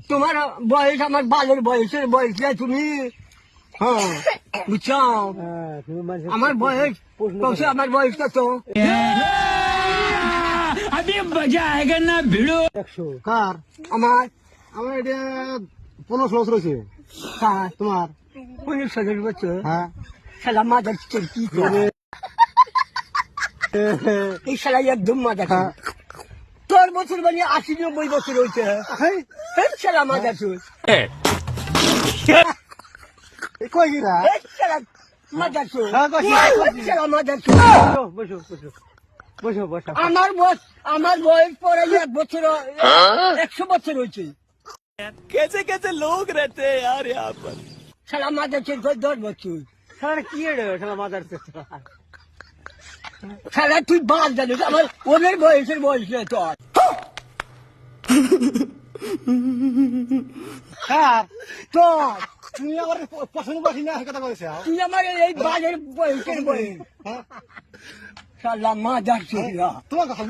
তোমার বয়স আমার বালের বয়সের বয়স না তুমি। হ্যাঁ বুঝছো, আমার বয়স কত, আমার বয়স কত? अभी मजा आएगा ना भिड़ो। 100 কার? আমার আমার এটা 15 বছর হয়েছে। কার তোমার? 15 বছর। হ্যাঁ শালা মাদার কি করে এই শালা একদম মাদার। তোর বছর মানে 80-90 বছর হয়েছে। এই শালা মাদার চোর, কই গিরা? এই শালা মাদার চোর, হ্যাঁ, কইছি, কইছি। এই শালা মাদার চোর। বসো বসো বসো বসো। আমার বয়স পরে 1 বছর 100 বছর হয়েছে। कैसे कैसे लोग रहते हैं यार यहाँ पर। শালা মাদার চোর কই 10 বছর। শালা কি রে শালা মাদার চোদ। শালা তুই বাদ জানিস আমার ওদের বয়সের বয়স নেই তোর। কার? তোর তুমি আমার পছন্দ করছি না কথা কইছো। তুই আমার এই বালের বয়সের বয়স। শালা মাদার চোর। তোমার কথা